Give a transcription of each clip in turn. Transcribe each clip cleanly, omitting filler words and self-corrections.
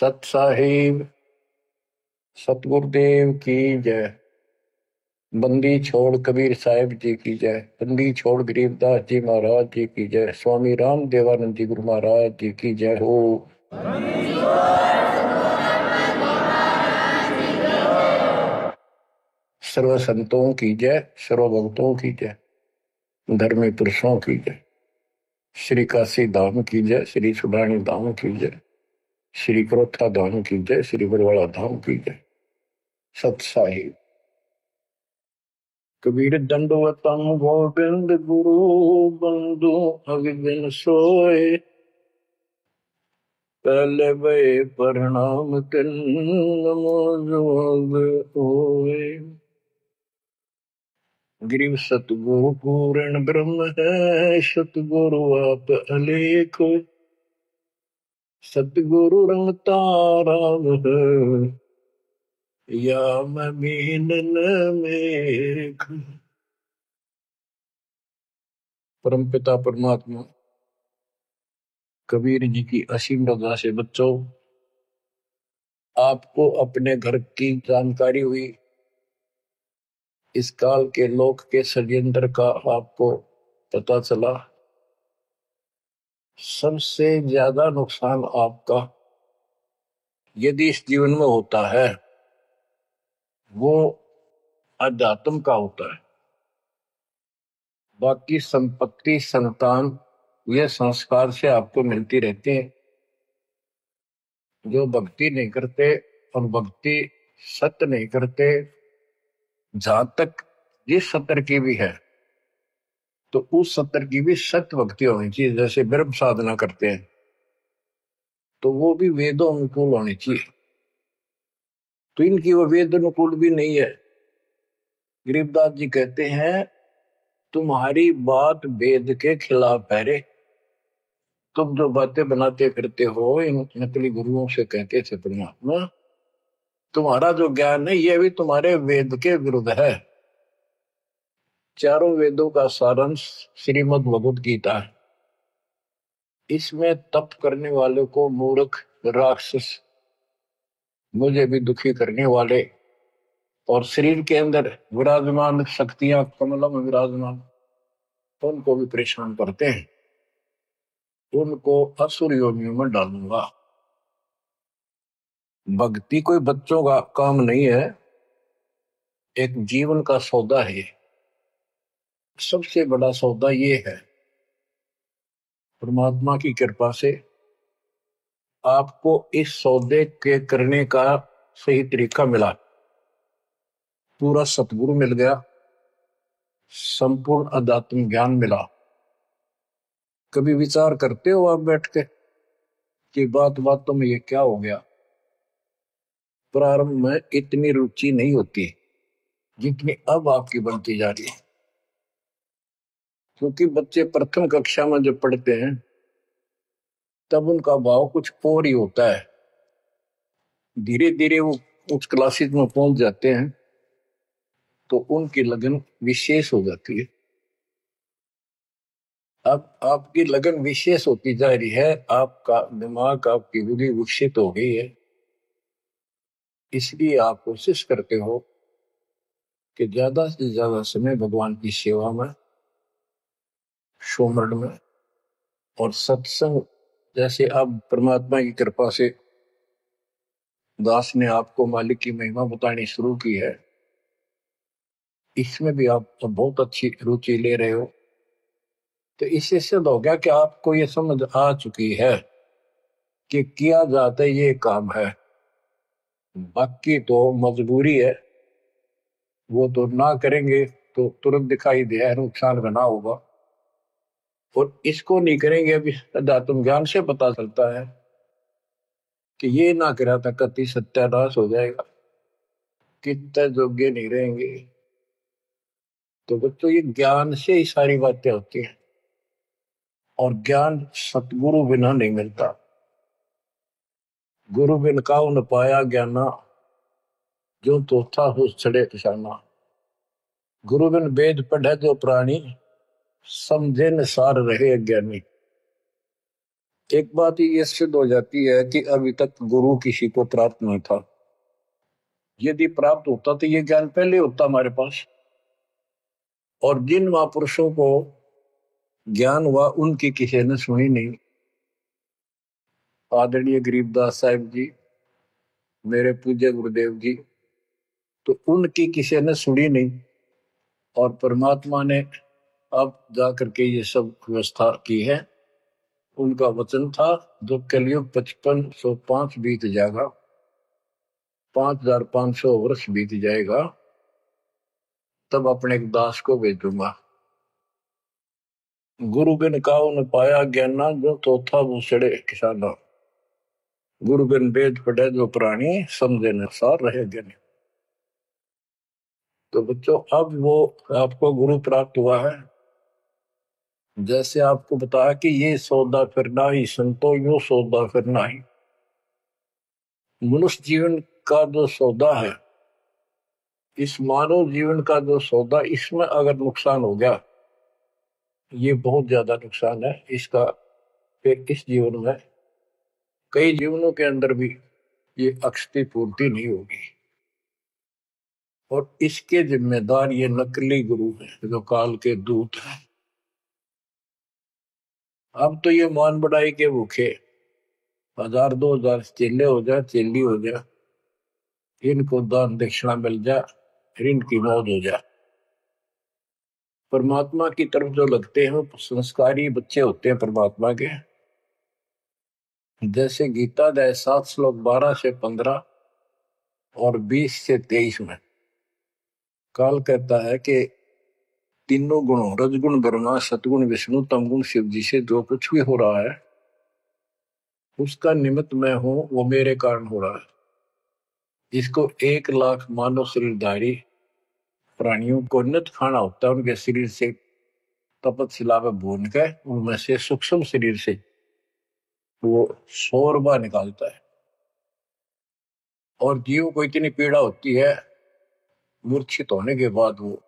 सत साहिब सतगुरुदेव की जय। बंदी छोड़ कबीर साहिब जी की जय। बंदी छोड़ गरीबदास जी महाराज जी की जय। स्वामी राम देवानंद जी गुरु महाराज जी की जय हो। सर्व संतों की जय, सर्व भक्तों की जय, धर्मी पुरुषों की जय। श्री काशी धाम की जय, श्री सुडानी धाम की जय, श्री क्रोथा धाम की जय, श्री बरवाड़ा धाम की जय। सत साहिब कबीर दंडवतम गोविंद गुरु बंधु अविबिन सोए। पहले भय प्रणाम तिन नमो जोग होए। गिरिव सतगुरु पूर्ण ब्रह्म है, सतगुरु आप अलेख। सतगुरु रंग तारा है, या मैं मीनन मेघ। परमपिता परमात्मा कबीर जी की असीम रजा से बच्चों, आपको अपने घर की जानकारी हुई। इस काल के लोक के षड्यंत्र का आपको पता चला। सबसे ज्यादा नुकसान आपका यदि इस जीवन में होता है वो अध्यात्म का होता है। बाकी संपत्ति संतान ये संस्कार से आपको मिलती रहती है। जो भक्ति नहीं करते और भक्ति सत्य नहीं करते, जहां तक जिस सत्र की भी है तो उस सत्र की भी सत्य भक्ति होनी चाहिए। जैसे ब्रह्म साधना करते हैं तो वो भी वेदों अनुकूल होनी चाहिए। तो इनकी वो वेद अनुकूल भी नहीं है। गरीबदास जी कहते हैं तुम्हारी बात वेद के खिलाफ है रे। तुम जो बातें बनाते फिरते हो इन नकली गुरुओं से कहते थे परमात्मा, तुम्हारा जो ज्ञान है ये भी तुम्हारे वेद के विरुद्ध है। चारों वेदों का सारांश श्रीमद् भगवद गीता है। इसमें तप करने वाले को मूर्ख, राक्षस, मुझे भी दुखी करने वाले और शरीर के अंदर विराजमान शक्तियां कमलों में विराजमान उनको भी परेशान करते हैं। उनको असुर योनियों में डालूंगा। भक्ति कोई बच्चों का काम नहीं है, एक जीवन का सौदा है। सबसे बड़ा सौदा ये है, परमात्मा की कृपा से आपको इस सौदे के करने का सही तरीका मिला। पूरा सतगुरु मिल गया, संपूर्ण अध्यात्म ज्ञान मिला। कभी विचार करते हो आप बैठ के कि बातों में ये क्या हो गया? प्रारंभ में इतनी रुचि नहीं होती जितनी अब आपकी बनती जा रही है। क्योंकि बच्चे प्रथम कक्षा में जब पढ़ते हैं तब उनका भाव कुछ और ही होता है। धीरे धीरे वो उस क्लासेज में पहुंच जाते हैं तो उनकी लगन विशेष हो जाती है। अब आपकी लगन विशेष होती जा रही है, आपका दिमाग, आपकी बुद्धि विकसित हो गई है। इसलिए आप कोशिश करते हो कि ज्यादा से ज्यादा समय भगवान की सेवा में, सुमरण में और सत्संग। जैसे अब परमात्मा की कृपा से दास ने आपको मालिक की महिमा बतानी शुरू की है, इसमें भी आप तो बहुत अच्छी रुचि ले रहे हो। तो इससे सिद्ध हो गया कि आपको ये समझ आ चुकी है कि किया जाता ये काम है। बाकी तो मजबूरी है, वो तो ना करेंगे तो तुरंत दिखाई दे नुकसान बना होगा। और इसको नहीं करेंगे, अभी अध्यात्म ज्ञान से पता चलता है कि ये ना करा था कति सत्यानाश हो जाएगा, कितने योग्य नहीं रहेंगे। तो बच्चों ये ज्ञान से ही सारी बातें होती हैं और ज्ञान सतगुरु बिना नहीं मिलता। गुरु बिन काहू न पाया ज्ञाना, जो तो था हो चढ़े किसाना। गुरु बिन वेद पढ़े जो प्राणी, समझे न सार रहे अज्ञानी। एक बात ये सिद्ध हो जाती है कि अभी तक गुरु किसी को प्राप्त नहीं था। यदि प्राप्त होता तो ये ज्ञान पहले होता हमारे पास। और जिन महापुरुषों को ज्ञान हुआ उनकी किसी ने सुनी नहीं। आदरणीय गरीबदास साहिब जी, मेरे पूज्य गुरुदेव जी, तो उनकी किसी ने सुनी नहीं। और परमात्मा ने अब जाकर के ये सब व्यवस्था की है। उनका वचन था जो कलयुग 5505 बीत जाएगा, 5500 वर्ष बीत जाएगा, तब अपने एक दास को भेजूंगा। गुरु बिन काऊ न पाया ज्ञाना, जो तो था वो सड़े किसाना। गुरु बिन वेद पढ़े जो प्राणी, समझे न सार रहे ज्ञानी। तो बच्चों, अब वो आपको गुरु प्राप्त हुआ है। जैसे आपको बताया कि ये सौदा फिरना ही संतो, यो सौदा फिरना ही। मनुष्य जीवन का जो सौदा है, इस मानव जीवन का जो सौदा, इसमें अगर नुकसान हो गया, ये बहुत ज्यादा नुकसान है इसका। फिर इस जीवन में कई जीवनों के अंदर भी ये अक्षति पूर्ति नहीं होगी। और इसके जिम्मेदार ये नकली गुरु हैं जो काल के दूत हैं। अब तो ये मान बढ़ाई के भूखे 1000 2000 चेले हो जाए, चेली हो जाए, इनको दान दक्षिणा मिल जाए, फिर इनकी मौज हो जाए। परमात्मा की तरफ जो लगते हैं वो संस्कारी बच्चे होते हैं परमात्मा के। जैसे गीता अध्याय 7 श्लोक 12 से 15 और 20 से 23 में काल कहता है कि तीनों गुणों, रजगुण ब्रह्मा, सतगुण विष्णु, तमगुण शिव जी से जो कुछ भी हो रहा है, उसका निमित्त मैं हूं, वो मेरे कारण हो रहा है। इसको 1 लाख मानव शरीरधारी प्राणियों को नित्य खाना होता है। उनके शरीर से तपतशिला में भून के उनमें से सूक्ष्म शरीर से वो शोरबा निकालता है। और जीव को इतनी पीड़ा होती है, मूर्छित होने के बाद वो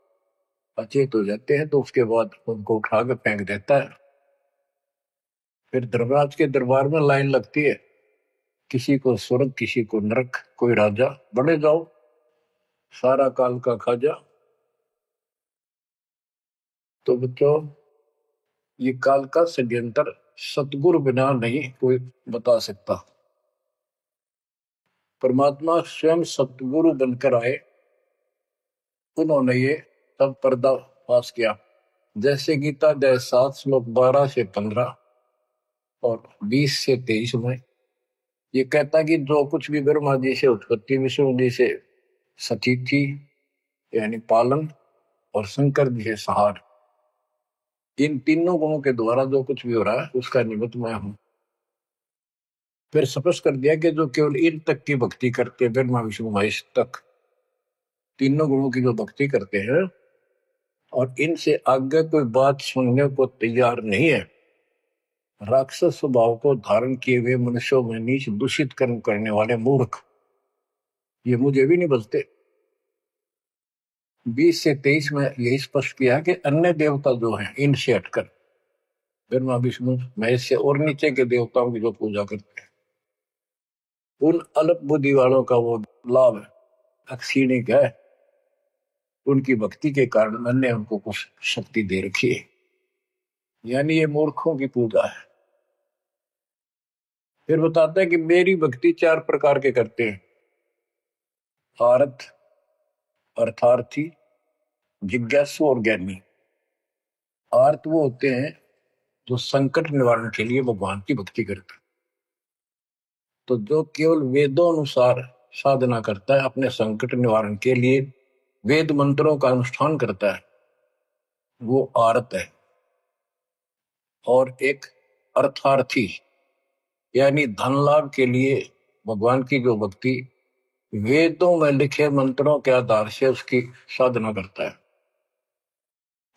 अचेत हो जाते हैं, तो उसके बाद उनको उठा के फेंक देता है। फिर धर्मराज के दरबार में लाइन लगती है, किसी को स्वर्ग, किसी को नरक, कोई राजा, बड़े जाओ, सारा काल का खाजा। तो बच्चों, ये काल का षड्यंत्र सतगुरु बिना नहीं कोई बता सकता। परमात्मा स्वयं सतगुरु बनकर आए, उन्होंने ये सब पर्दा पास किया। जैसे गीता अध्याय 7 श्लोक 12 से 15 और 20 से 23 में ये कहता कि जो कुछ भी ब्रह्मा जी से उत्पत्ति, विष्णु जी से सतीथि यानी पालन, और शंकर जी से सहार, इन तीनों गुणों के द्वारा जो कुछ भी हो रहा है उसका निमित्त मैं हूं। फिर स्पष्ट कर दिया कि जो केवल इन तक की भक्ति करते, ब्रह्मा विष्णु महेश तक तीनों गुणों की जो भक्ति करते हैं और इनसे आगे कोई बात सुनने को तैयार नहीं है, राक्षस स्वभाव को धारण किए हुए मनुष्यों में नीच दूषित कर्म करने वाले मूर्ख, ये मुझे भी नहीं बचते। 20 से 23 में यही स्पष्ट किया कि अन्य देवता जो हैं इनसे हटकर, ब्रह्मा विष्णु महेश से और नीचे के देवताओं की जो पूजा करते हैं, उन अल्प बुद्धि वालों का वो लाभ अक्षीणिक है। उनकी भक्ति के कारण मैंने उनको कुछ शक्ति दे रखी है, यानी ये मूर्खों की पूजा है। फिर बताते हैं कि मेरी भक्ति 4 प्रकार के करते हैं: आरत, अर्थार्थी, जिज्ञासु और ज्ञानी। आर्त वो होते हैं जो संकट निवारण के लिए भगवान की भक्ति करते हैं। तो जो केवल वेदों अनुसार साधना करता है, अपने संकट निवारण के लिए वेद मंत्रों का अनुष्ठान करता है, वो आर्त है। और एक अर्थार्थी, यानी धन लाभ के लिए भगवान की जो भक्ति वेदों में लिखे मंत्रों के आधार से उसकी साधना करता है,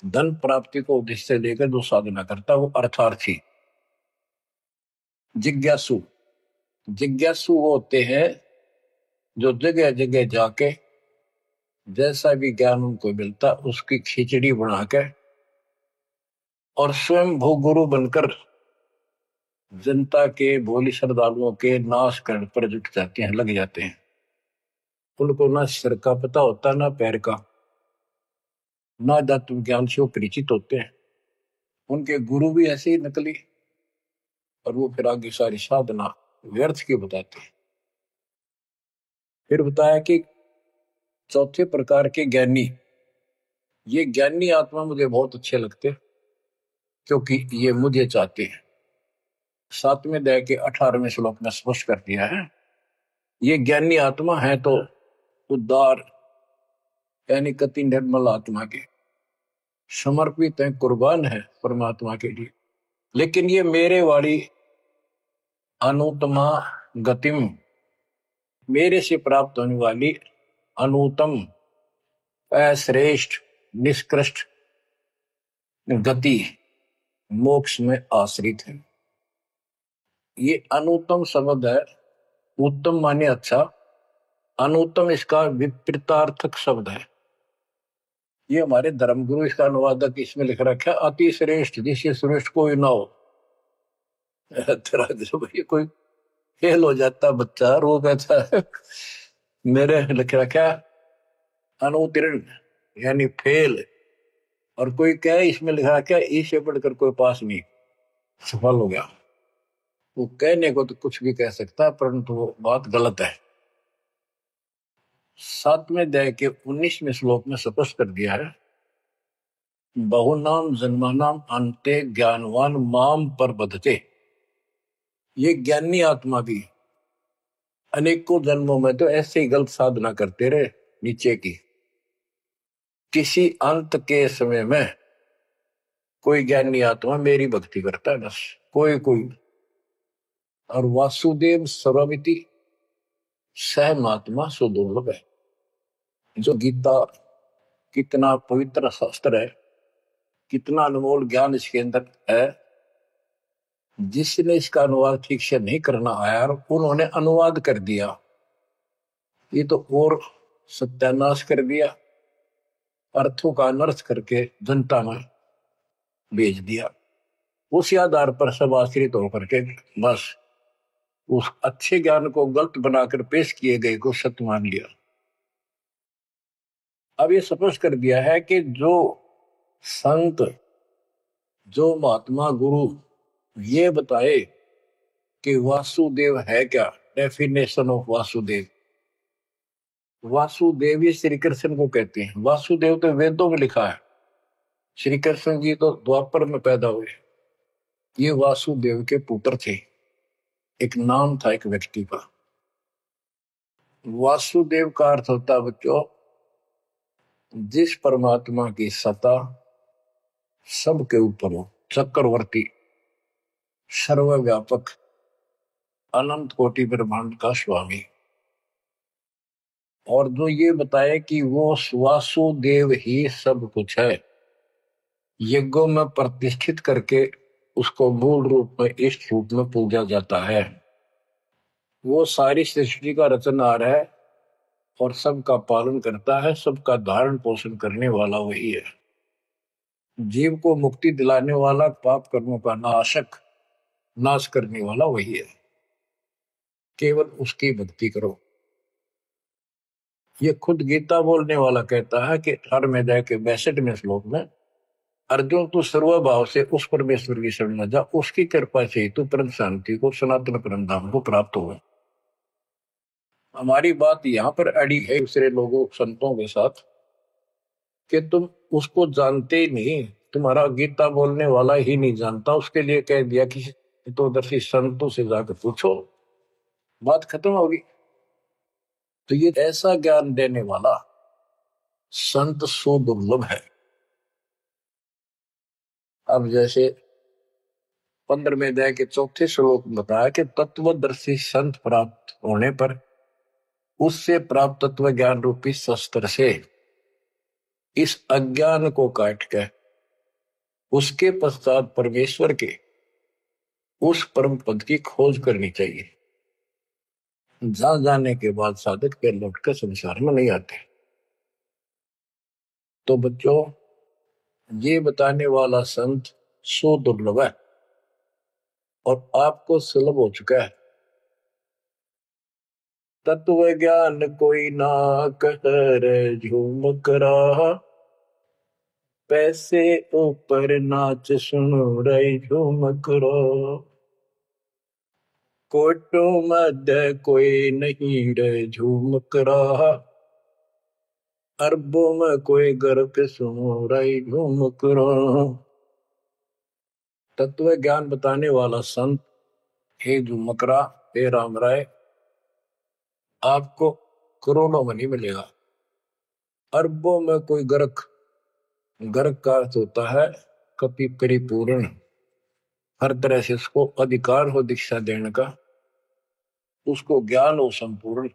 धन प्राप्ति को उद्देश्य लेकर जो साधना करता है, वो अर्थार्थी। जिज्ञासु, जिज्ञासु वो होते हैं जो जगह जगह जाके जैसा भी ज्ञान उनको मिलता उसकी खिचड़ी बनाकर और स्वयं भू गुरु बनकर जनता के भोली श्रद्धालुओं के नाश करने पर जुट जाते हैं, लग जाते हैं। उनको ना सिर का पता होता ना पैर का, ना तत्व ज्ञान से वो परिचित होते हैं। उनके गुरु भी ऐसे ही नकली, और वो फिर आगे सारी साधना व्यर्थ की बताते हैं। फिर बताया कि चौथे प्रकार के ज्ञानी, ये ज्ञानी आत्मा मुझे बहुत अच्छे लगते, क्योंकि ये मुझे चाहते हैं। 7वें अध्याय के 18वें श्लोक में स्पष्ट कर दिया है, ये ज्ञानी आत्मा है तो उदार, यानी कति निर्मल आत्मा के, समर्पित है, कुर्बान है परमात्मा के लिए। लेकिन ये मेरे वाली अनुत्तमा गतिम, मेरे से प्राप्त होने वाली अनुत्तम, अश्रेष्ठ, निष्कृष्ट गति मोक्ष में आश्रित है। ये अनुत्तम शब्द है, उत्तम माने अच्छा, अनुत्तम इसका विपरीतार्थक शब्द है। ये हमारे धर्मगुरु इसका अनुवादक इसमें लिख रखा है, अति श्रेष्ठ, जिससे श्रेष्ठ कोई ना हो। ये कोई फेल हो जाता बच्चा, रो कहता है मेरे लिख रखा अनुत्तीर्ण यानी फेल, और कोई कहे इसमें लिखा क्या इससे बढ़कर कोई पास नहीं, सफल हो गया। वो कहने को तो कुछ भी कह सकता है, परंतु वो बात गलत है। 7वें अध्याय के 19वें श्लोक में स्पष्ट कर दिया है, बहुनाम जन्मानाम अंते ज्ञानवान माम पर बधते। ये ज्ञानी आत्मा भी अनेकों जन्मों में तो ऐसे ही गलत साधना करते रहे नीचे की, किसी अंत के समय में कोई ज्ञानी आत्मा मेरी भक्ति करता है, बस कोई कोई। और वासुदेव सर्वमिति सहमात्मा सुदुर्लभ है। जो गीता कितना पवित्र शास्त्र है, कितना अनमोल ज्ञान इसके अंदर है, जिसने इसका अनुवाद ठीक से नहीं करना आया और उन्होंने अनुवाद कर दिया, ये तो और सत्यानाश कर दिया, अर्थों का अनर्थ करके जनता में भेज दिया। उसी आधार पर सब आश्रित होकर के बस उस अच्छे ज्ञान को गलत बनाकर पेश किए गए को सत्य मान लिया। अब ये स्पष्ट कर दिया है कि जो संत, जो महात्मा गुरु ये बताए कि वासुदेव है क्या, डेफिनेशन ऑफ वासुदेव। वासुदेव ये श्री कृष्ण को कहते हैं। वासुदेव तो वेदों में लिखा है, श्री कृष्ण जी तो द्वापर में पैदा हुए। ये वासुदेव के पुत्र थे, एक नाम था एक व्यक्ति का। वासुदेव का अर्थ होता बच्चों, जिस परमात्मा की सत्ता सबके ऊपर हो, चक्रवर्ती, सर्वव्यापक, अनंत कोटि ब्रह्मांड का स्वामी। और जो ये बताए कि वो वासुदेव ही सब कुछ है, यज्ञों में प्रतिष्ठित करके उसको मूल रूप में इष्ट रूप में पूजा जाता है। वो सारी सृष्टि का रचनहार है और सबका पालन करता है, सबका धारण पोषण करने वाला वही है। जीव को मुक्ति दिलाने वाला, पाप कर्मों का नाशक, नाश करने वाला वही है। केवल उसकी भक्ति करो। ये खुद गीता बोलने वाला कहता है कि 18वें अध्याय के 62वें श्लोक में, अर्जुन तू सर्वभाव से उस परमेश्वर की शरण में जा, उसकी कृपा से ही तू परम शांति को, सनातन परम धाम को प्राप्त होगा। हमारी बात यहाँ पर अड़ी है दूसरे लोगों संतों के साथ कि तुम उसको जानते ही नहीं, तुम्हारा गीता बोलने वाला ही नहीं जानता। उसके लिए कह दिया कि तो दर्शी संतों से जाकर पूछो, बात खत्म होगी। तो ये ऐसा ज्ञान देने वाला संत सुदुर्लभ है। अब जैसे 15वें अध्याय के 4थे श्लोक में बताया कि तत्वदर्शी संत प्राप्त होने पर उससे प्राप्त तत्व ज्ञान रूपी शस्त्र से इस अज्ञान को काट के उसके पश्चात परमेश्वर के उस परम पद की खोज करनी चाहिए। जहां जाने के बाद साधक के लौटकर संसार में नहीं आते। तो बच्चों, ये बताने वाला संत सो दुर्लभ है। और आपको सुलभ हो चुका है। तत्व ज्ञान कोई ना कर झूमक रहा, पैसे ऊपर नाच सुनो रही झूमक रहा। कोटों मध्य कोई नहीं रे झूमक रहा, अरबों में कोई गर्क सुनो रही झूमक रहा। तत्व ज्ञान बताने वाला संत हे झूमकरा, हे राम राय, आपको करोड़ों में नहीं मिलेगा, अरबों में कोई गर्क। गर्क का अर्थ होता है कपि परिपूर्ण, हर तरह से उसको अधिकार हो दीक्षा देने का, उसको ज्ञान हो संपूर्ण,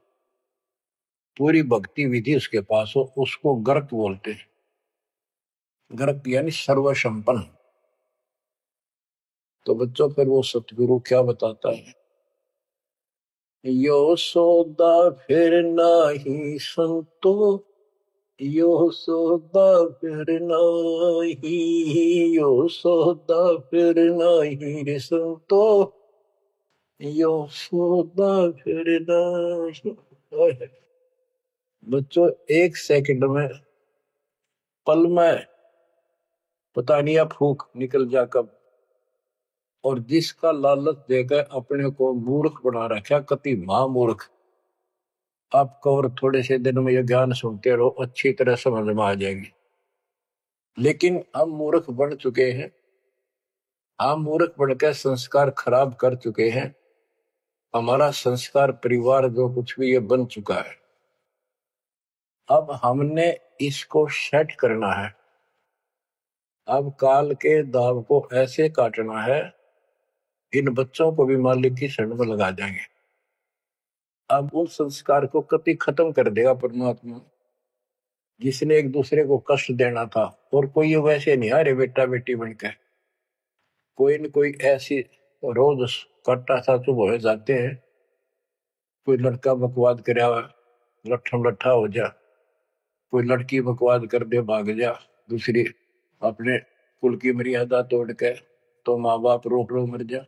पूरी भक्ति विधि उसके पास हो, उसको गर्क बोलते हैं। गर्क यानी सर्वसंपन्न। तो बच्चों फिर वो सतगुरु क्या बताता है, यो सौदा फिर नाही संतो, यो सौदा फिर नाही, यो सौदा फिर नाही रे संतो, यो सौदा फिर नाही। बच्चों एक सेकंड में, पल में पता नहीं आप फूक निकल जा कब, और जिसका लालच देकर अपने को मूर्ख बना रखा, कति महामूर्ख। आपको और थोड़े से दिन में ये ज्ञान सुनते रहो, अच्छी तरह समझ में आ जाएगी। लेकिन हम मूर्ख बन चुके हैं, हम मूर्ख बनकर संस्कार खराब कर चुके हैं। हमारा संस्कार परिवार जो कुछ भी ये बन चुका है, अब हमने इसको सेट करना है। अब काल के दाव को ऐसे काटना है, इन बच्चों को भी मालिक की शरण में लगा देंगे। अब उस संस्कार को कति खत्म कर देगा परमात्मा, जिसने एक दूसरे को कष्ट देना था। और कोई वैसे नहीं आ रहे बेटा बेटी बनकर, कोई न कोई ऐसी रोज कट्टा सा चुप हो जाते हैं। कोई लड़का बकवाद करे लट्ठम लट्ठा हो जा, कोई लड़की बकवाद कर दे भाग जा, दूसरी अपने कुल की मर्यादा तोड़ के तो माँ बाप रोक रो मर जा।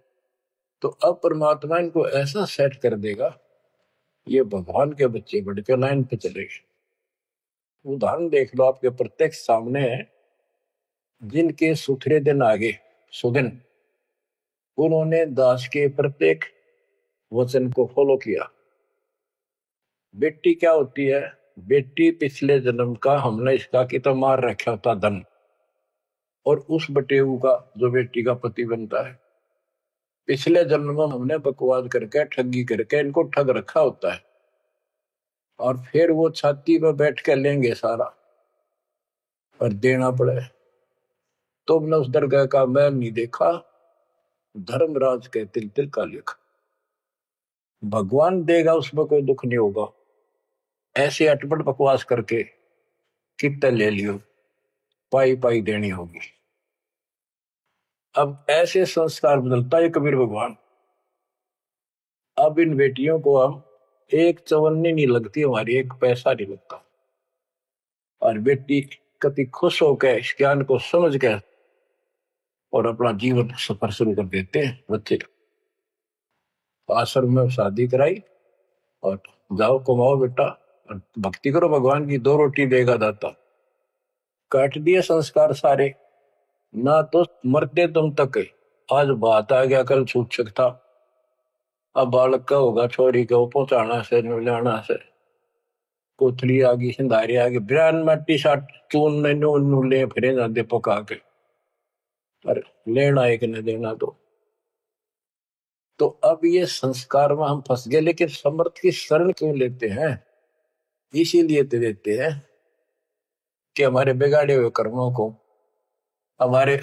तो अब परमात्मा इनको ऐसा सेट कर देगा, ये भगवान के बच्चे बढ़ के लाइन पे चलेंगे। उदाहरण देख लो, आपके प्रत्यक्ष सामने है। जिनके सुथरे दिन आगे सुदिन, उन्होंने दास के प्रत्येक वचन को फॉलो किया। बेटी क्या होती है, बेटी पिछले जन्म का हमने इसका कि तो मार रखा होता धन, और उस बटेऊ का जो बेटी का पति बनता है, पिछले जन्म में हमने बकवाद करके ठगी करके इनको ठग रखा होता है। और फिर वो छाती पर बैठ कर लेंगे सारा और देना पड़े। तुमने उस दरगाह का मैल नहीं देखा, धर्मराज के तिल तिल का लिखा। भगवान देगा, उसमें कोई दुख नहीं होगा। ऐसे अटपट बकवास करके कितने ले लियो, पाई पाई देनी होगी। अब ऐसे संस्कार बदलता है कबीर भगवान। अब इन बेटियों को हम एक चवन्नी नहीं लगती हमारी, एक पैसा नहीं लगता। और बेटी कति खुश होकर इस ज्ञान को समझ के और अपना जीवन सफर शुरू कर देते हैं। बच्चे आश्रम में शादी कराई और जाओ कमाओ बेटा और भक्ति करो भगवान की, 2 रोटी देगा दाता। काट दिए संस्कार सारे, ना तो मरते तुम तक। आज बात आ गया, कल सूचक था। अब बालक का होगा, छोरी को पहुंचाना से लाना से, कोथली आ गई, सिंधारी आ गई, बिरान मट्टी साट चून नू ले फिरे जाते पका के, पर लेना एक न देना दो। तो अब ये संस्कार में हम फंस गए। लेकिन समर्थ की शरण क्यों लेते हैं, इसीलिए तो देते हैं कि हमारे बिगाड़े हुए कर्मों को, हमारे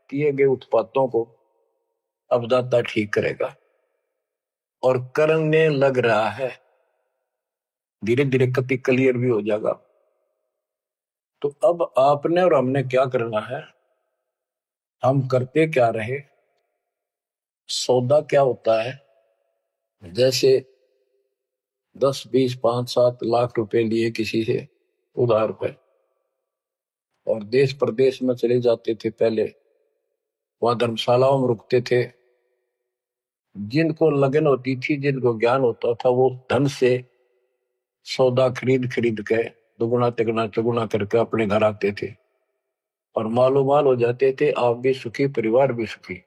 किए गए उत्पातों को अब दाता ठीक करेगा। और करने लग रहा है, धीरे धीरे कति क्लियर भी हो जाएगा। तो अब आपने और हमने क्या करना है, हम करते क्या रहे। सौदा क्या होता है, जैसे 10, 20, 5, 7 लाख रुपए लिए किसी से उधार पे, और देश प्रदेश में चले जाते थे। पहले वहां धर्मशालाओं में रुकते थे, जिनको लगन होती थी, जिनको ज्ञान होता था, वो धन से सौदा खरीद खरीद के दुगुना तिगुना चौगुना करके अपने घर आते थे और मालो माल हो जाते थे। आप भी सुखी, परिवार भी सुखी।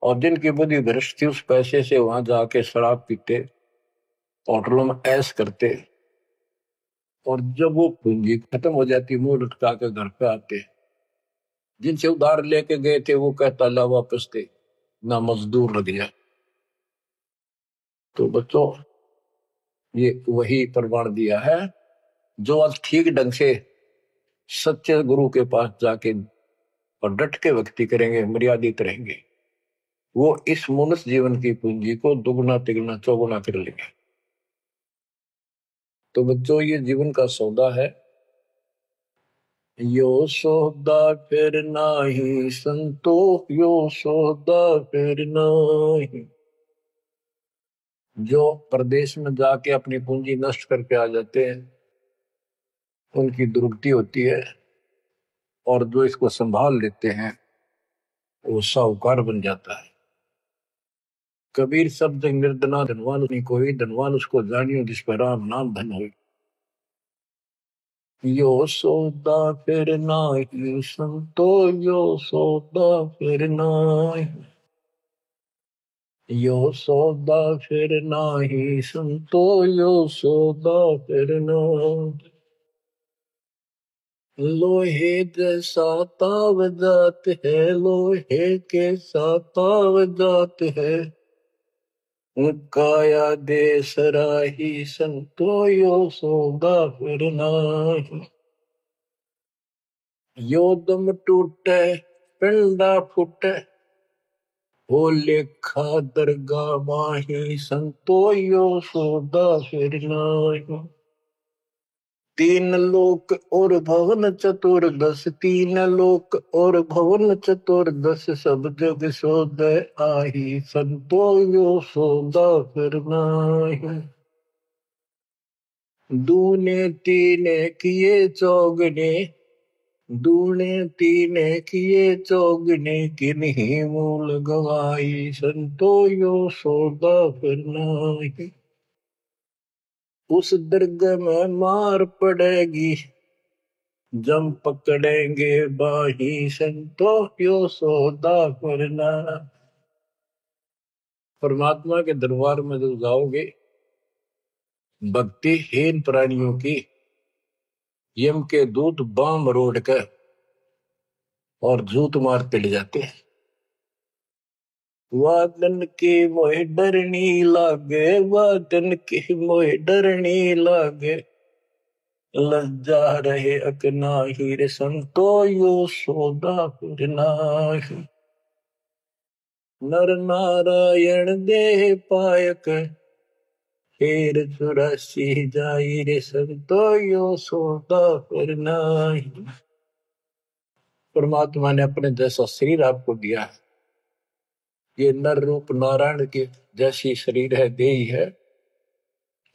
और जिनकी बुद्धि भ्रष्ट थी, उस पैसे से वहां जाके शराब पीते, होटलों में ऐश करते, और जब वो पूंजी खत्म हो जाती, मुंह लटका के घर पे आते। जिनसे उधार लेके गए थे वो कहता ला वापस दे, ना मजदूर लग जाए। तो बच्चों, ये वही प्रमाण दिया है। जो आज ठीक ढंग से सच्चे गुरु के पास जाके और डट के भक्ति करेंगे, मर्यादित रहेंगे, वो इस मनुष्य जीवन की पूंजी को दुगुना तिगुना चौगुना कर लेंगे। तो बच्चों, ये जीवन का सौदा है। यो सौदा फिर नाही संतो, यो सौदा फिर नाही। जो प्रदेश में जाके अपनी पूंजी नष्ट करके आ जाते हैं, उनकी दुर्गति होती है। और जो इसको संभाल लेते हैं, वो साहूकार बन जाता है। कबीर शब्द निर्धना धनवान नहीं कोई, धनवान उसको जानियो जिस पर राम नाम धन हो। यो सौदा फिर नाही संतो, यो सौदा फिर नाही। यो सौदा फिर नाही संतो, यो सौदा फिर नाही। लोहे जैसा ताव जात है, लोहे के साथ ताव जात है। काया दे सराही संतो, यो सौदा फिर नाही। यो दम टूटे पिंडा फूटे, हो लेखा दरगाह माही संतो, यो सौदा फिर नाही। तीन लोक और भवन चतुर्दश, तीन लोक और भवन चतुर्दश, सब जग सौदे आही संतो, यो सौदा फिर नाही। दूने तीने किए चौगने, दूने तीने किए चौगने, किन्हीं मूल गवाई संतो, यो सौदा फिर नाही। उस दरगाह में मार पड़ेगी, जम पकड़ेंगे बाही संतो, यो सौदा फिर नाही। परमात्मा के दरबार में जब जाओगे, भक्तिहीन प्राणियों की यम के दूत बाम रोड कर और जूत मारते ले जाते हैं। वादन की मोह डरनी लागे, वादन की मोह डरनी लागे, लज्जा रहे अकनाही रे संतो, यो सौदा फिर नाही। नर नारायण देह पायक, फिर चुरासी जाई रे संतो, यो सौदा फिर नाही। परमात्मा ने अपने जैसा शरीर आपको दिया है। ये नर रूप नारायण के जैसी शरीर है, देही है।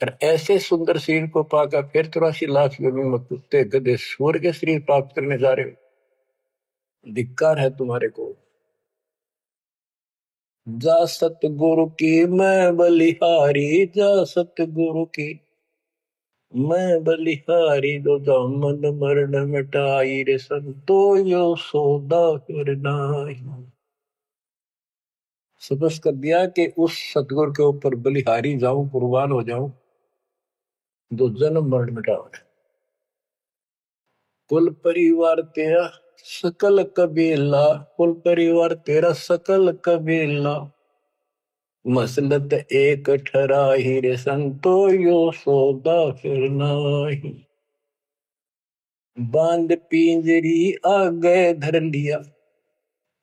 और ऐसे सुंदर शरीर को पाकर फिर 83 लाख योनियों में कुत्ते गधे सूअर के शरीर प्राप्त करने जा रहे हो। धिक्कार है तुम्हारे को। जा सतगुरु की मैं बलिहारी, जा सतगुरु की मैं बलिहारी, दो दामन मरण मिटाई रे संतो, यो सौदा फिर नाही। सब्र कर दिया कि उस सतगुरु के ऊपर बलिहारी जाऊं, कुर्बान हो जाऊं, दो जन्म मरण मिटाओ। कुल परिवार तेरा सकल कबीला, कुल परिवार तेरा सकल कबीला, मसलत एक ठराही रे संतो, यो सौदा फिर नाही। बांध पिंजरी आ गए धर लिया,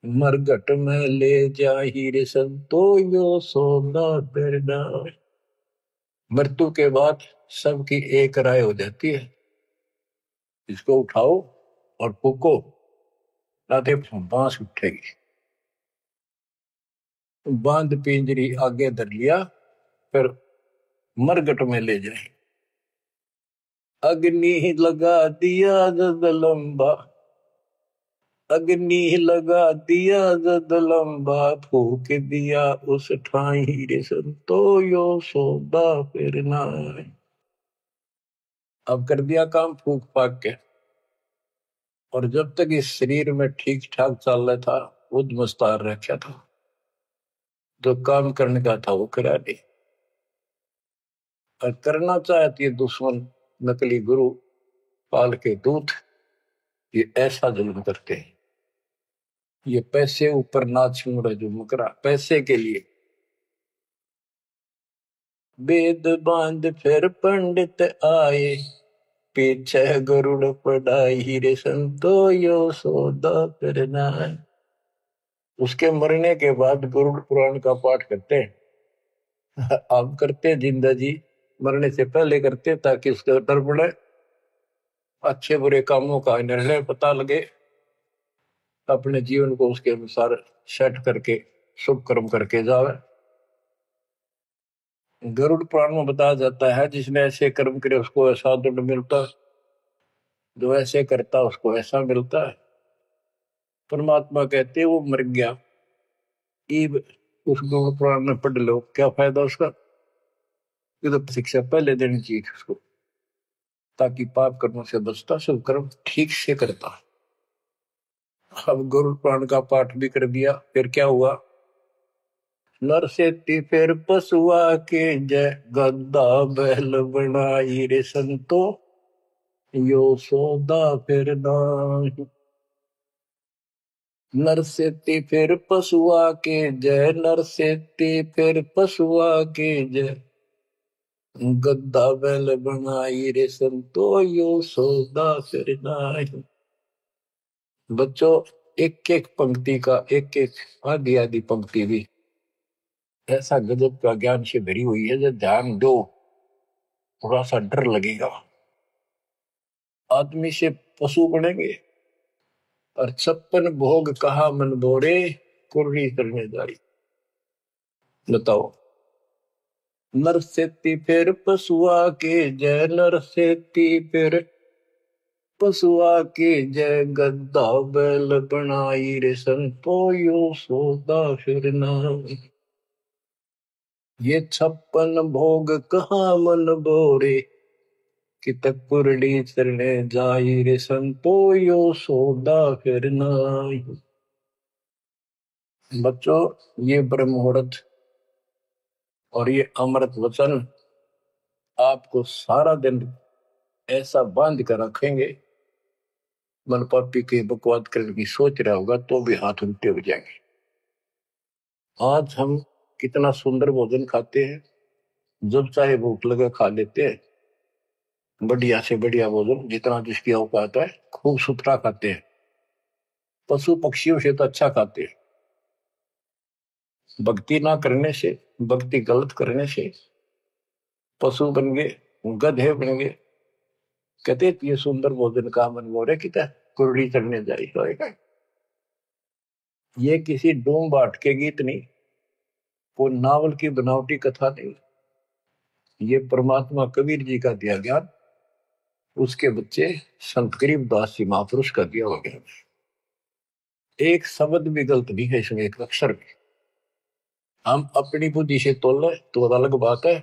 मरघट में ले जाही रे संतो, यो सौदा फिर नाही। मृत्यु के बाद सबकी एक राय हो जाती है, इसको उठाओ और फूको, राधे बांस उठेगी। बांध पिंजरी आगे धर लिया, फिर मरघट में ले जाए। अग्नि लगा दिया जग लंबा, अग्नि लगा दिया जद लंबा फूक दिया उस ठाई रे संतो यो सौदा फिर ना आए। अब कर दिया काम फूक फाक के, और जब तक इस शरीर में ठीक ठाक चल रहा था, खुद मुस्तार रखा था, जो काम करने का था वो करा नहीं। और करना चाहती है दुश्मन, नकली गुरु, पाल के दूत, ये ऐसा जुल्म करते हैं। ये पैसे ऊपर नाच रहा जो मुकरा पैसे के लिए। वेद बांध फिर पंडित आए, पीछे गरुड़ पढ़ाई रे संतो यो सौदा करना है। उसके मरने के बाद गरुड़ पुराण का पाठ करते हैं। आप करते हैं जिंदा जी, मरने से पहले करते ताकि उसका डर पड़े, अच्छे बुरे कामों का निर्णय पता लगे, अपने जीवन को उसके अनुसार सेट करके शुभ कर्म करके जावे। गरुड़ पुराण में बताया जाता है जिसने ऐसे कर्म करे उसको ऐसा दंड मिलता है, जो ऐसे करता उसको ऐसा मिलता है। परमात्मा कहते वो मर गया, ईब उस गरुड़ पुराण में पढ़ लो, क्या फायदा उसका। ये तो शिक्षा पहले देनी चाहिए उसको, ताकि पाप कर्मों से बचता, शुभ कर्म ठीक से करता। अब गरुड़ पुराण का पाठ भी कर दिया, फिर क्या हुआ। नर से फिर पशुआ के जय, गद्दा बैल बनाई रे संतो यो सौदा फिर नाही। नर से फिर पशुआ के जय, नर से फिर पशुआ के जय, गद्दा बैल बनाई रे संतो यो सौदा फिर नाही। बच्चों, एक एक पंक्ति का एक एक आधी आधी पंक्ति भी ऐसा गजब का ज्ञान से भरी हुई है, जो ध्यान दो थोड़ा सा डर लगेगा। आदमी से पशु बनेंगे, और 56 भोग कहा मन बोरे, कुर्री करने जारी। बताओ, नर सेती फिर पशुआ के जय, नर सेती फिर पशुआ के जय, गद्दा बैल बनाई रे संतो यो सौदा फिर नाही। ये 56 भोग कहा मन बोरे, कि तक कुरड़ी चरने जाई रे संतो यो सौदा फिर नाही। बच्चों, ये ब्रह्म मुहूर्त और ये अमृत वचन आपको सारा दिन ऐसा बांध कर रखेंगे, मन पापी के बकवाद करने की सोच रहा होगा तो भी हाथ उल्टे हो जाएंगे। आज हम कितना सुंदर भोजन खाते हैं, जब चाहे भूख लगे खा लेते हैं, बढ़िया से बढ़िया भोजन जितना जिसकी औकात है खूब सुथरा खाते हैं, पशु पक्षियों से तो अच्छा खाते हैं। भक्ति ना करने से, भक्ति गलत करने से पशु बन गए, गधे बन गए। कहते ये सुंदर भोजन का मन गोरे कि कुरड़ी चढ़ने जाई होएगा। ये किसी डूम बाट के गीत नहीं, वो नावल की बनावटी कथा नहीं, ये परमात्मा कबीर जी का दिया ज्ञान, उसके बच्चे संत गरीबदास जी महापुरुष का दिया हुआ ज्ञान। एक शब्द भी गलत नहीं है इसमें, एक अक्षर भी। हम अपनी बुद्धि से तोले तो अलग बात है।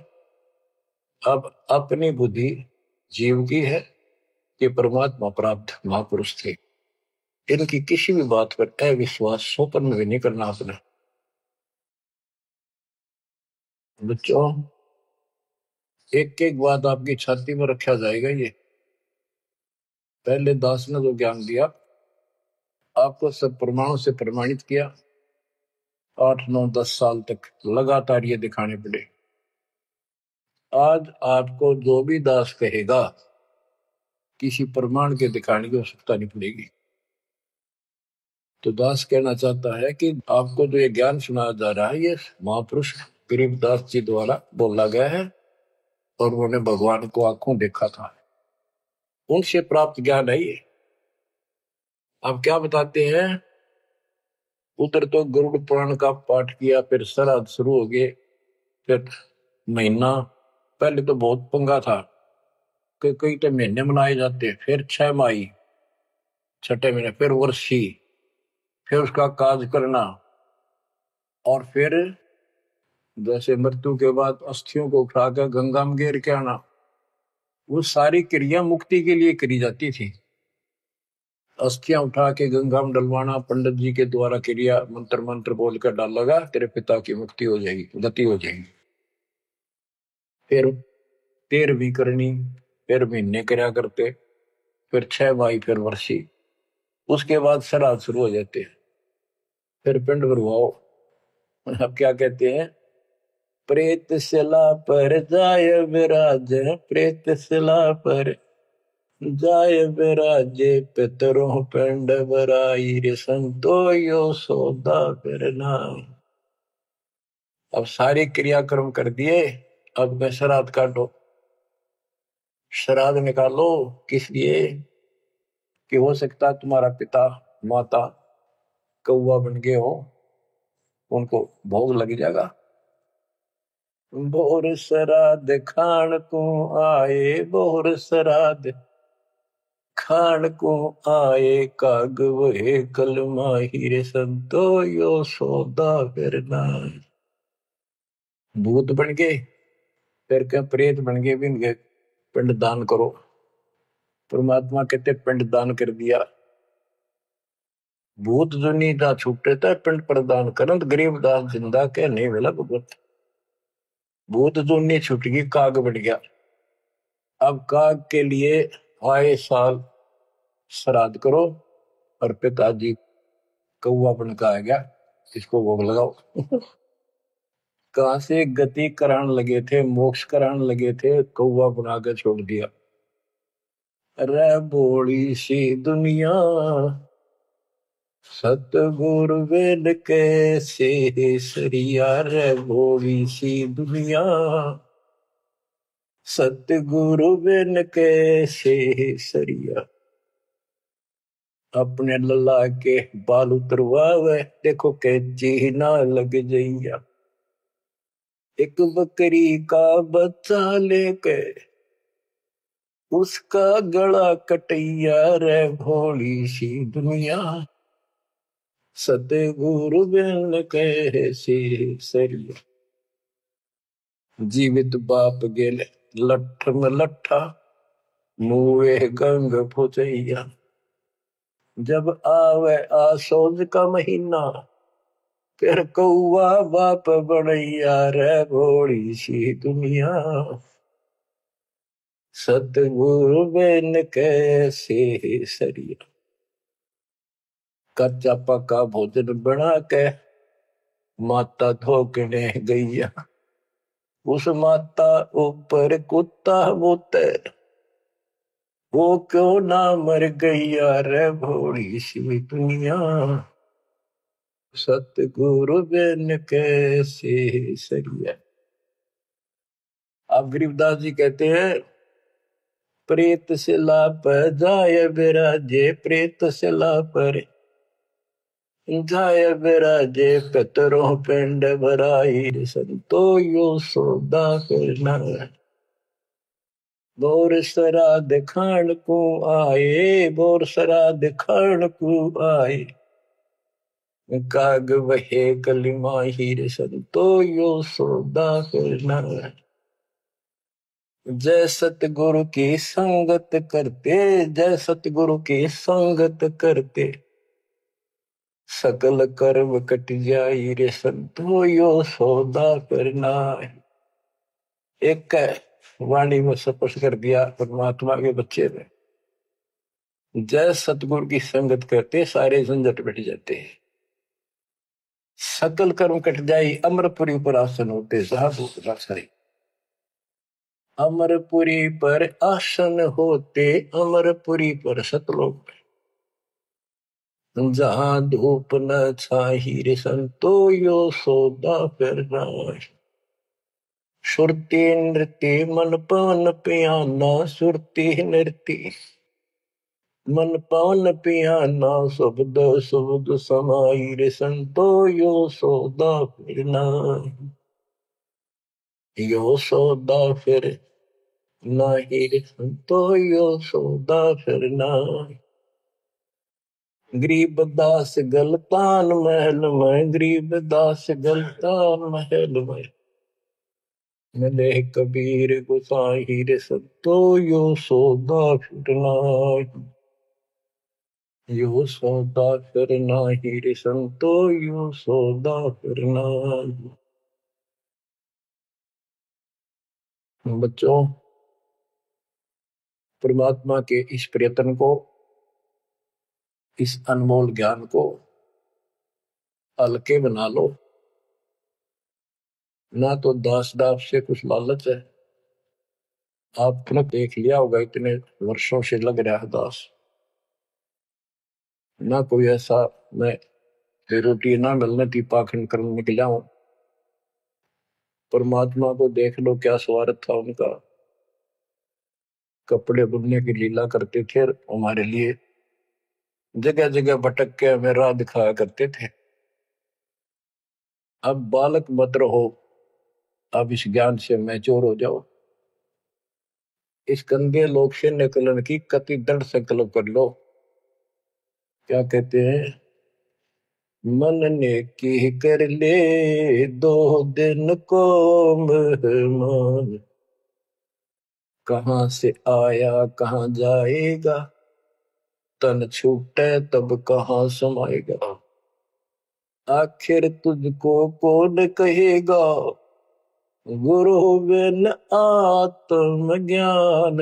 अब अपनी बुद्धि जीव की है, ये परमात्मा प्राप्त महापुरुष थे, इनकी किसी भी बात पर अविश्वास सोपन में भी नहीं करना अपने। बच्चों, एक एक बात आपकी छाती में रखा जाएगा। ये पहले दास ने जो ज्ञान दिया आपको सब प्रमाणों से प्रमाणित किया, 8 9 10 साल तक लगातार ये दिखाने पड़े। आज आपको जो भी दास कहेगा किसी प्रमाण के दिखाने की आवश्यकता नहीं पड़ेगी। तो दास कहना चाहता है कि आपको जो ये ज्ञान सुनाया जा रहा है, ये महापुरुष गरीबदास जी द्वारा बोला गया है, और उन्होंने भगवान को आंखों देखा था, उनसे प्राप्त ज्ञान है ये। अब क्या बताते हैं, उधर तो गरुड़ पुराण का पाठ किया, फिर श्राद्ध शुरू हो गए, फिर महीना, पहले तो बहुत पंगा था कि कई तो महीने मनाए जाते, फिर 6 माही, छठे महीने, फिर वर्षी, फिर उसका काज करना, और फिर जैसे मृत्यु के बाद अस्थियों को उठाकर गंगा में गिर के आना, वो सारी क्रिया मुक्ति के लिए करी जाती थी। अस्थियां उठा के गंगा में डलवाना, पंडित जी के द्वारा क्रिया मंत्र मंत्र बोल कर डालेगा, तेरे पिता की मुक्ति हो जाएगी, गति हो जाएगी। फिर 13वीं करनी, फिर महीने कर्या करते, फिर 6 माही, फिर वर्षी, उसके बाद श्राद्ध शुरू हो जाते हैं। फिर पिंड भरवाओ। अब क्या कहते हैं, प्रेत शिला पर जाय विराज, प्रेत शिला पर जाय विराजे, पितरों पिंड भराई रे संतो यो सौदा करना। अब सारे क्रियाक्रम कर दिए, अब मैं श्राद्ध काटो। श्राद्ध निकालो, किस लिए कि हो सकता है तुम्हारा पिता माता कौवा बन गए हो, उनको भोग लग जाएगा। बोर श्राद्ध खान को आए, बोर श्राद्ध खान को आए, काग वहे कल माहिर संतो यो सौदा करना। भूत बन गए, फिर क्या प्रेत बन गए, भी इनके पिंड दान करो। परमात्मा कहते पिंड दान कर दिया। भूत जो नहीं था छूटे था पिंड प्रदान करंत, गरीबदास जिंदा के नहीं मिला भगवत। भूत जो नहीं छूट गई, काग बन गया। अब काग के लिए आए साल श्राद्ध करो, और पिताजी कौवा बन का आ गया, इसको भोग लगाओ। कहां से गति कराने लगे थे, मोक्ष कराने लगे थे, कौवा बना के छोड़ दिया। रे बोली सी दुनिया, सतगुरु वेद कैसे सरिया, रे बोली सी दुनिया, सतगुरु वेद कैसे सरिया। अपने लल्ला के बाल उतरवावे, देखो कैची ना लग जइया। एक बकरी का बच्चा लेके उसका गला कटैया, रे भोली सी दुनिया, सतगुरु बिन कैसे सरिया। जीवित बाप गेले लठ में लट्ठा, मुए गंग फुचैया। जब आवे आसोज का महीना, फिर कौआ बाप बनैया, रे भोली सी दुनिया, सतगुरु बिन कैसे सरिया। कच्चा पक्का भोजन बना के माता धोकने गैया, उस माता ऊपर कुत्ता बोते, वो क्यों ना मर गैया, रे भोली सी दुनिया, सतगुरु बिन कैसे सरिया। अब गरीबदास जी कहते हैं, प्रेत शिला पर जाय विराजे, प्रेत शिला पर जाय विराजे, पितरों पिंड भराई, संतो यो सौदा करना। बोर श्राद्ध खान को आए, बोर श्राद्ध खान को आए, काग वहे कली माहिर, संतो यो सौदा करना। जय सतगुरु की संगत करते, जय सतगुरु की संगत करते, सकल कर्म कट जाई रे संतो यो सौदा करना। एक वाणी में स्पष्ट कर दिया परमात्मा के बच्चे ने, जय सतगुरु की संगत करते सारे झंझट मिट जाते हैं, सकल कर्म कट जाई, अमरपुरी पर आसन होते साधु रासाई। अमरपुरी पर आसन होते, अमरपुरी पर सतलोक, जहां धूप न छाही रे संतो यो सौदा करना। सुरती नृत्य मन पान पियाना, सुरती नृत्य मन पान पियाना, शब्द शब्द समाई रे संतो यो सौदा फिरना। यो सौदा फिर नाही रे संतो यो सौदा फिरना। गरीब दास गलतान महल में, गरीब दास गलतान महल में, मिले कबीर गुसाई रे सतो, यो सौदा फिरना, यो सौदा करना ही रे संतो, यो सौदा करना। बच्चों, परमात्मा के इस प्रयत्न को, इस अनमोल ज्ञान को हल्के बना लो। ना तो दास दास से कुछ लालच है। आपने देख लिया होगा इतने वर्षों से लग रहा है दास, ना कोई ऐसा मैं रोटी ना मिलने थी पाखंड करने निकला हूं। परमात्मा को देख लो क्या स्वार्थ था उनका। कपड़े बुनने की लीला करते थे हमारे लिए, जगह जगह भटक के हमें राह दिखाया करते थे। अब बालक मत रहो, अब इस ज्ञान से मैच्योर हो जाओ। इस गंदे लोक से निकलने की कति दृढ़ संकल्प कर लो। क्या कहते हैं, मन ने की कर ले 2 दिन को मेहमान, कहां से आया कहां जाएगा, तन छूटे तब कहां समाएगा। आखिर तुझको कौन कहेगा, गुरु बिन आत्मज्ञान,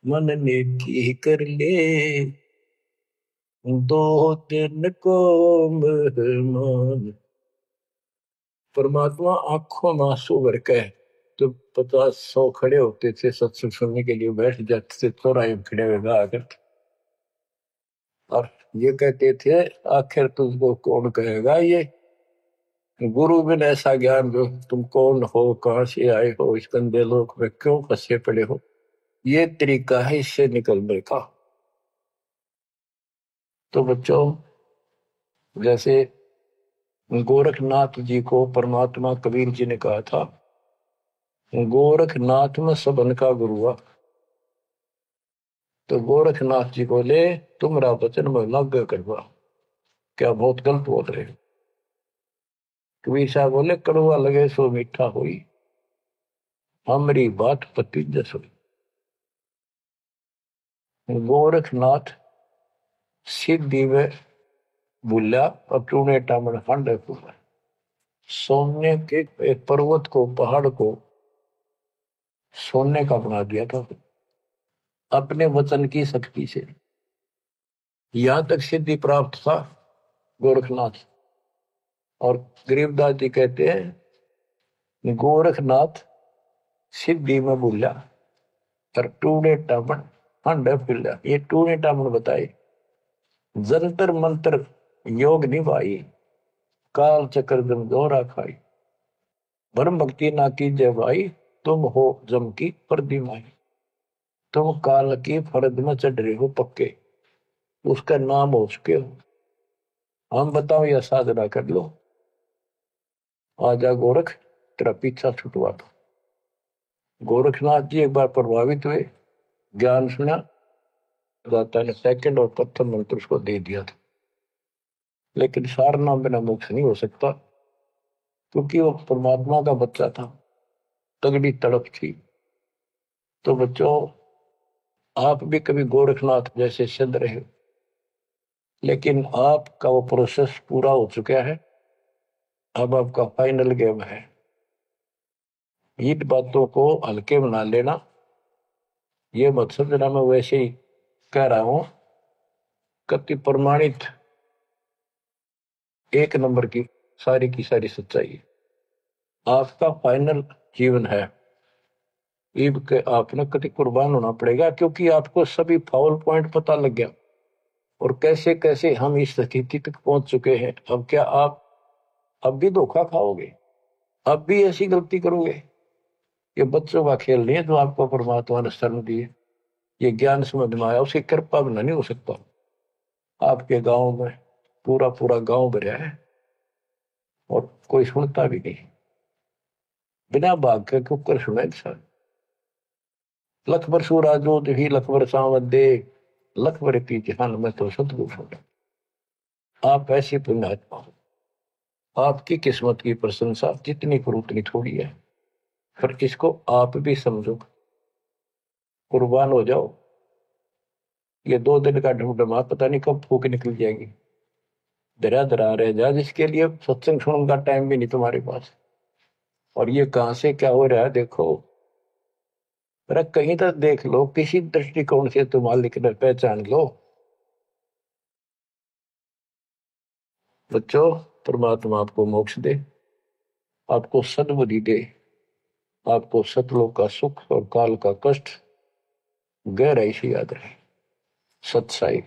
मन ने की कर ले 2 दिन को मेहमान। परमात्मा आंखों में आंसू भर के तो 50-100 खड़े होते थे सत्संग सुनने के लिए, बैठ जाते थे चौराहे में खड़े हुए आकर, और ये कहते थे आखिर तुझको कौन कहेगा, ये गुरु बिन ऐसा ज्ञान जो तुम कौन हो, कहां से आए हो, इस गंदे लोक में क्यों फंसे पड़े हो। ये तरीका है इससे निकलने का। तो बच्चों, जैसे गोरखनाथ जी को परमात्मा कबीर जी ने कहा था, गोरखनाथ में सबन का गुरु हुआ। तो गोरखनाथ जी बोले तुम्हारा वचन में लाग करवा, क्या बहुत गलत बोल रहे हो। कबीर साहब बोले कड़वा लगे सो मीठा हुई, हमारी बात पति जस हुई। गोरखनाथ सिद्धि में भूला और टूने टामन हांडे फूला। सोने के एक पर्वत को, पहाड़ को सोने का बना दिया था अपने वचन की शक्ति से। यहां तक सिद्धि प्राप्त था गोरखनाथ। और गरीबदास जी कहते हैं गोरखनाथ सिद्धि में भूला और टूने टामन हांडे फूला। ये टूने टामन बताए, जंतर मंत्र योग निभाई, काल चक्र जम दोहरा खाई, ब्रह्म भक्ति ना कीजिए भाई, तुम हो जम की प्रतिमाई। तुम काल की फर्द में चढ़ रहे हो पक्के, उसका नाम हो चुके हो। हम बताओ या साधना कर लो, आजा गोरख तेरा पीछा छुटवा दो। गोरखनाथ जी एक बार प्रभावित हुए, ज्ञान सुना, दाता ने सेकंड और प्रथम मंत्र उसको दे दिया था। लेकिन सार नाम बिना मोक्ष नहीं हो सकता, क्योंकि वो परमात्मा का बच्चा था, तगड़ी तड़प थी। तो बच्चों, आप भी कभी गोरखनाथ जैसे सिद्ध रहे, लेकिन आपका वो प्रोसेस पूरा हो चुका है। अब आपका फाइनल गेम है। इन बातों को हल्के बना लेना, ये मत समझना मैं वैसे ही कह रहा हूं। कति प्रमाणित एक नंबर की सारी सच्चाई आपका फाइनल जीवन है। ईब के आपने कति कुर्बान होना पड़ेगा, क्योंकि आपको सभी फाउल पॉइंट पता लग गया और कैसे कैसे हम इस स्थिति तक पहुंच चुके हैं। अब क्या आप अब भी धोखा खाओगे, अब भी ऐसी गलती करोगे? ये बच्चों का खेल नहीं है जो आपको परमात्मा ने शरण दी है। ये ज्ञान समझ में आया, उसकी कृपा बिना नहीं हो सकता। आपके गांव में पूरा पूरा गांव भरा है और कोई सुनता भी नहीं, बिना भाग के कुकर सुने इंसान। लख बर सूराजो ही लख बर सावत दे, लख बर की जहान में तो सतगुरु सुना। आप ऐसी पुण्यात्मा हो, आपकी किस्मत की प्रशंसा जितनी करूं उतनी थोड़ी है। पर इसको आप भी समझो, कुर्बान हो जाओ। ये 2 दिन का ढमढमा पता नहीं कब फूक निकल जाएगी। दरा दरा रह जा, जिसके लिए सत्संग सुनने का टाइम भी नहीं तुम्हारे पास। और ये कहां से क्या हो रहा है देखो। पर कहीं तक देख लो, किसी दृष्टिकोण से तुम मालिक ने पहचान लो। बच्चों, परमात्मा आपको मोक्ष दे, आपको सद्बुद्धि दे, आपको सतलोक का सुख और काल का कष्ट गहराई से याद रहे। सत्साई।